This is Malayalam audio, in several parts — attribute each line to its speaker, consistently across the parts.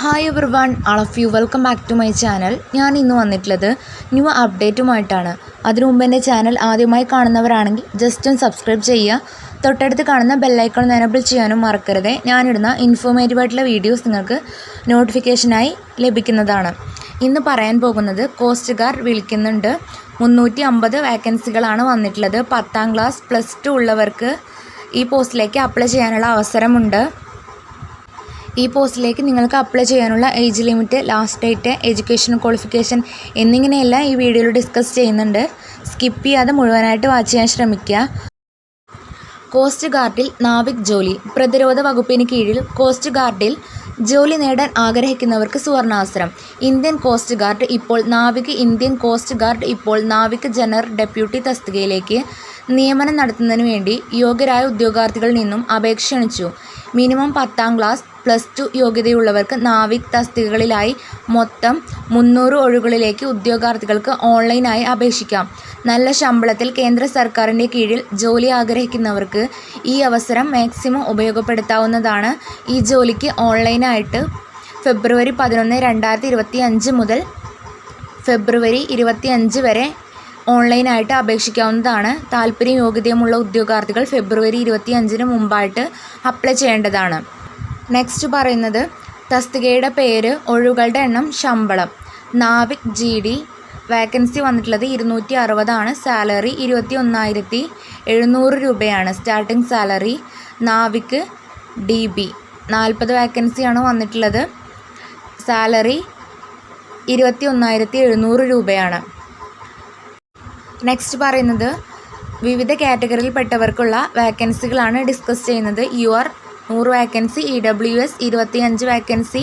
Speaker 1: Hi everyone all of you welcome back to my channel. ഞാൻ ഇന്ന് വന്നിട്ടുള്ളത് ന്യൂ അപ്ഡേറ്റുമായിട്ടാണ്. അതിനു മുമ്പ് എൻ്റെ ചാനൽ ആദ്യമായി കാണുന്നവരാണെങ്കിൽ ജസ്റ്റ് ഒന്ന് സബ്സ്ക്രൈബ് ചെയ്യുക. തൊട്ടടുത്ത് കാണുന്ന ബെല്ലൈക്കൺ എനേബിൾ ചെയ്യാനും മറക്കരുത്. ഞാനിടുന്ന ഇൻഫോർമേറ്റീവായിട്ടുള്ള വീഡിയോസ് നിങ്ങൾക്ക് നോട്ടിഫിക്കേഷനായി ലഭിക്കുന്നതാണ്. ഇന്ന് പറയാൻ പോകുന്നത് കോസ്റ്റ് ഗാർഡ് വിളിക്കുന്നുണ്ട്. 350 വേക്കൻസികളാണ് വന്നിട്ടുള്ളത്. 10ാം ക്ലാസ് +2 ഉള്ളവർക്ക് ഈ പോസ്റ്റിലേക്ക് അപ്ലൈ ചെയ്യാനുള്ള അവസരമുണ്ട്. ഈ പോസ്റ്റിലേക്ക് നിങ്ങൾക്ക് അപ്ലൈ ചെയ്യാനുള്ള age limit, last date, education qualification എന്നിങ്ങനെയെല്ലാം ഈ വീഡിയോയിൽ ഡിസ്കസ് ചെയ്യുന്നുണ്ട്. സ്കിപ്പ് ചെയ്യാതെ മുഴുവനായിട്ട് വാച്ച് ചെയ്യാൻ ശ്രമിക്കുക. കോസ്റ്റ് ഗാർഡിൽ നാവിക് ജോലി. പ്രതിരോധ വകുപ്പിന് കീഴിൽ കോസ്റ്റ് ഗാർഡിൽ ജോലി നേടാൻ ആഗ്രഹിക്കുന്നവർക്ക് സുവർണാവസരം. ഇന്ത്യൻ കോസ്റ്റ് ഗാർഡ് ഇപ്പോൾ നാവിക് ജനറൽ ഡെപ്യൂട്ടി തസ്തികയിലേക്ക് നിയമനം നടത്തുന്നതിന് വേണ്ടി യോഗ്യരായ ഉദ്യോഗാർത്ഥികളിൽ നിന്നും അപേക്ഷ ക്ഷണിച്ചു. മിനിമം 10ാം ക്ലാസ് +2 യോഗ്യതയുള്ളവർക്ക് നാവിക് തസ്തികകളിലായി മൊത്തം 300 ഒഴിവുകളിലേക്ക് ഉദ്യോഗാർത്ഥികൾക്ക് ഓൺലൈനായി അപേക്ഷിക്കാം. നല്ല ശമ്പളത്തിൽ കേന്ദ്ര സർക്കാരിൻ്റെ കീഴിൽ ജോലി ആഗ്രഹിക്കുന്നവർക്ക് ഈ അവസരം മാക്സിമം ഉപയോഗപ്പെടുത്താവുന്നതാണ്. ഈ ജോലിക്ക് ഓൺലൈനായിട്ട് ഫെബ്രുവരി 11, 2025 മുതൽ ഫെബ്രുവരി 25 വരെ ഓൺലൈനായിട്ട് അപേക്ഷിക്കാവുന്നതാണ്. താല്പര്യം യോഗ്യതയുമുള്ള ഉദ്യോഗാർത്ഥികൾ ഫെബ്രുവരി 25-ന് മുമ്പായിട്ട് അപ്ലൈ ചെയ്യേണ്ടതാണ്. നെക്സ്റ്റ് പറയുന്നത് തസ്തികയുടെ പേര്, ഒഴിവുകളുടെ എണ്ണം, ശമ്പളം. നാവിക് GD വേക്കൻസി വന്നിട്ടുള്ളത് 260 ആണ്. സാലറി 21,700 രൂപയാണ് സ്റ്റാർട്ടിംഗ് സാലറി. നാവിക് DB 40 വേക്കൻസിയാണ് വന്നിട്ടുള്ളത്. സാലറി 21,700 രൂപയാണ്. നെക്സ്റ്റ് പറയുന്നത് വിവിധ കാറ്റഗറിയിൽപ്പെട്ടവർക്കുള്ള വേക്കൻസികളാണ് ഡിസ്കസ് ചെയ്യുന്നത്. UR 100 vacancy, EWS 25 vacancy,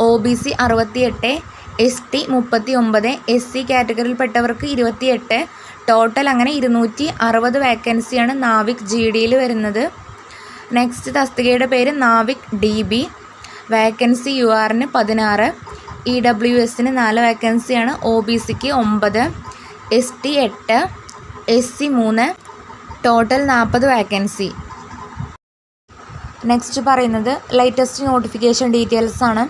Speaker 1: OBC 68, ST 39, SC കാറ്റഗറിയിൽപ്പെട്ടവർക്ക് 28. ടോട്ടൽ അങ്ങനെ 260 വേക്കൻസിയാണ് നാവിക് GDയിൽ വരുന്നത്. നെക്സ്റ്റ് തസ്തികയുടെ പേര് നാവിക് DB. വേക്കൻസി URന് 16, EWSന് 4 വേക്കൻസിയാണ്, OBCക്ക് 9, ST 8, SC 3. Total 40 vacancy. Next പറയുന്നത് ലേറ്റസ്റ്റ് നോട്ടിഫിക്കേഷൻ ഡീറ്റെയിൽസ് ആണ്.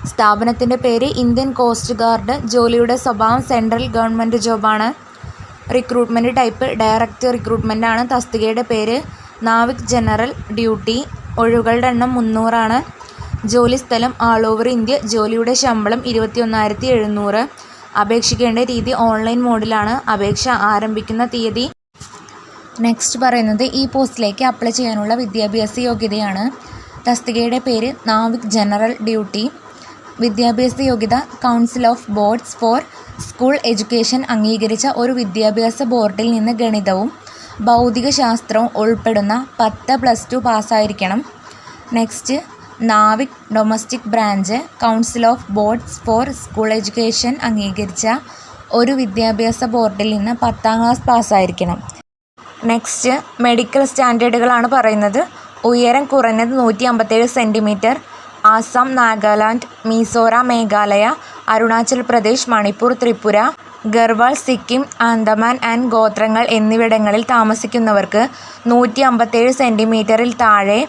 Speaker 1: സ്ഥാപനത്തിൻ്റെ പേര് ഇന്ത്യൻ കോസ്റ്റ് ഗാർഡ്. ജോലിയുടെ സ്വഭാവം സെൻട്രൽ ഗവൺമെൻറ് ജോബാണ്. റിക്രൂട്ട്മെൻറ്റ് ടൈപ്പ് ഡയറക്റ്റ് റിക്രൂട്ട്മെൻ്റ് ആണ്. തസ്തികയുടെ പേര് നാവിക് ജനറൽ ഡ്യൂട്ടി. ഒഴിവുകളുടെ എണ്ണം 300 ആണ്. ജോലി സ്ഥലം ആൾ ഓവർ ഇന്ത്യ. ജോലിയുടെ ശമ്പളം 21,700. അപേക്ഷിക്കേണ്ട രീതി ഓൺലൈൻ മോഡിലാണ്. അപേക്ഷ ആരംഭിക്കുന്ന തീയതി. നെക്സ്റ്റ് പറയുന്നത് ഈ പോസ്റ്റിലേക്ക് അപ്ലൈ ചെയ്യാനുള്ള വിദ്യാഭ്യാസ യോഗ്യതയാണ്. തസ്തികയുടെ പേര് നാവിക് ജനറൽ ഡ്യൂട്ടി. വിദ്യാഭ്യാസ യോഗ്യത council of boards for school education അംഗീകരിച്ച ഒരു വിദ്യാഭ്യാസ ബോർഡിൽ നിന്ന് ഗണിതവും ഭൗതിക ശാസ്ത്രവും ഉൾപ്പെടുന്ന 10+2 പാസ്സായിരിക്കണം. Next Navik domestic branch council of boards for school education അംഗീകരിച്ച ഒരു വിദ്യാഭ്യാസ ബോർഡിൽ നിന്ന് 10ാം ക്ലാസ് പാസ്സായിരിക്കണം. നെക്സ്റ്റ് മെഡിക്കൽ സ്റ്റാൻഡേർഡുകളാണ് പറയുന്നത്. ഉയരം കുറഞ്ഞത് 157 സെൻറ്റിമീറ്റർ. ആസാം, നാഗാലാൻഡ്, മിസോറാം, മേഘാലയ, അരുണാചൽ പ്രദേശ്, മണിപ്പൂർ, ത്രിപുര, ഗർവാൾ, സിക്കിം, ആൻഡമാൻ ആൻഡ് ഗോത്രങ്ങൾ എന്നിവിടങ്ങളിൽ താമസിക്കുന്നവർക്ക് 157 സെൻറ്റിമീറ്ററിൽ താഴെ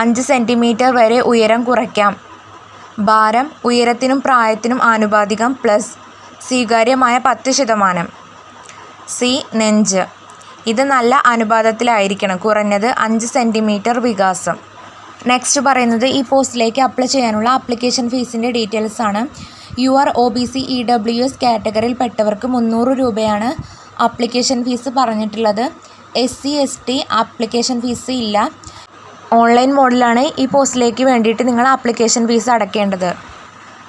Speaker 1: 5 സെൻറ്റിമീറ്റർ വരെ ഉയരം കുറയ്ക്കാം. ഭാരം ഉയരത്തിനും പ്രായത്തിനും ആനുപാതികം പ്ലസ് സ്വീകാര്യമായ 10%. നെഞ്ച് ഇത് നല്ല അനുപാതത്തിലായിരിക്കണം. കുറഞ്ഞത് 5 സെൻറ്റിമീറ്റർ വികാസം. നെക്സ്റ്റ് പറയുന്നത് ഈ പോസ്റ്റിലേക്ക് അപ്ലൈ ചെയ്യാനുള്ള ആപ്ലിക്കേഷൻ ഫീസിൻ്റെ ഡീറ്റെയിൽസ് ആണ്. UR OBC EWS കാറ്റഗറിയിൽപ്പെട്ടവർക്ക് 300 രൂപയാണ് ആപ്ലിക്കേഷൻ ഫീസ് പറഞ്ഞിട്ടുള്ളത്. SC ST ആപ്ലിക്കേഷൻ ഫീസ് ഇല്ല. ഓൺലൈൻ മോഡിലാണ് ഈ പോസ്റ്റിലേക്ക് വേണ്ടിയിട്ട് നിങ്ങൾ ആപ്ലിക്കേഷൻ ഫീസ് അടയ്ക്കേണ്ടത്.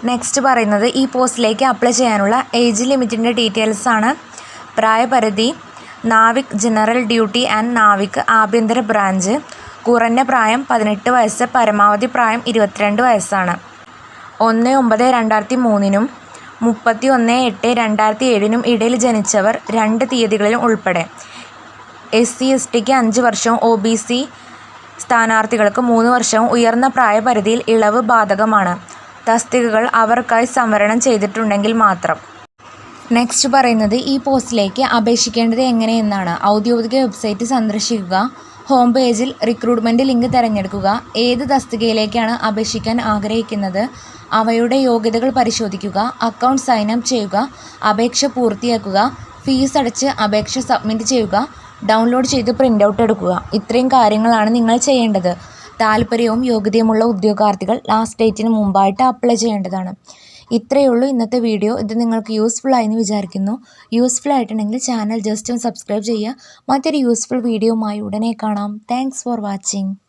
Speaker 1: നെക്സ്റ്റ് പറയുന്നത് ഈ പോസ്റ്റിലേക്ക് അപ്ലൈ ചെയ്യാനുള്ള ഏജ് ലിമിറ്റിൻ്റെ ഡീറ്റെയിൽസ് ആണ്. പ്രായപരിധി NavIC general duty and NavIC ആഭ്യന്തര ബ്രാഞ്ച്. കുറഞ്ഞ പ്രായം 18 വയസ്സ്, പരമാവധി പ്രായം 22 വയസ്സാണ്. 1/9/2003 31/8/2007 ഇടയിൽ ജനിച്ചവർ 2 തീയതികളിലും ഉൾപ്പെടെ. SC STക്ക് 5 വർഷവും OBC സ്ഥാനാർത്ഥികൾക്ക് 3 വർഷവും. ഉയർന്ന പ്രായപരിധിയിൽ ഇളവ് ബാധകമാണ്. തസ്തികകൾ അവർക്കായി സംവരണം ചെയ്തിട്ടുണ്ടെങ്കിൽ മാത്രം. നെക്സ്റ്റ് പറയുന്നത് ഈ പോസ്റ്റിലേക്ക് അപേക്ഷിക്കേണ്ടത് എങ്ങനെയെന്നാണ്. ഔദ്യോഗിക വെബ്സൈറ്റ് സന്ദർശിക്കുക. ഹോം പേജിൽ റിക്രൂട്ട്മെൻറ്റ് ലിങ്ക് തിരഞ്ഞെടുക്കുക. ഏത് തസ്തികയിലേക്കാണ് അപേക്ഷിക്കാൻ ആഗ്രഹിക്കുന്നത് അവയുടെ യോഗ്യതകൾ പരിശോധിക്കുക, അക്കൗണ്ട് സൈൻ അപ്പ് ചെയ്യുക, അപേക്ഷ പൂർത്തിയാക്കുക, ഫീസ് അടച്ച് അപേക്ഷ സബ്മിറ്റ് ചെയ്യുക, ഡൗൺലോഡ് ചെയ്ത് പ്രിൻ്റ് ഔട്ട് എടുക്കുക. ഇത്രയും കാര്യങ്ങളാണ് നിങ്ങൾ ചെയ്യേണ്ടത്. താല്പര്യവും യോഗ്യതയുമുള്ള ഉദ്യോഗാർത്ഥികൾ ലാസ്റ്റ് ഡേറ്റിന് മുമ്പായിട്ട് അപ്ലൈ ചെയ്യേണ്ടതാണ്. ഇത്രയേ ഉള്ളൂ ഇന്നത്തെ വീഡിയോ. ഇത് നിങ്ങൾക്ക് യൂസ്ഫുൾ ആയെന്ന് വിചാരിക്കുന്നു. യൂസ്ഫുൾ ആയിട്ടുണ്ടെങ്കിൽ ചാനൽ ജസ്റ്റ് ഒന്ന് സബ്സ്ക്രൈബ് ചെയ്യുക. മറ്റൊരു യൂസ്ഫുൾ വീഡിയോയുമായി ഉടനെ കാണാം. Thanks for watching.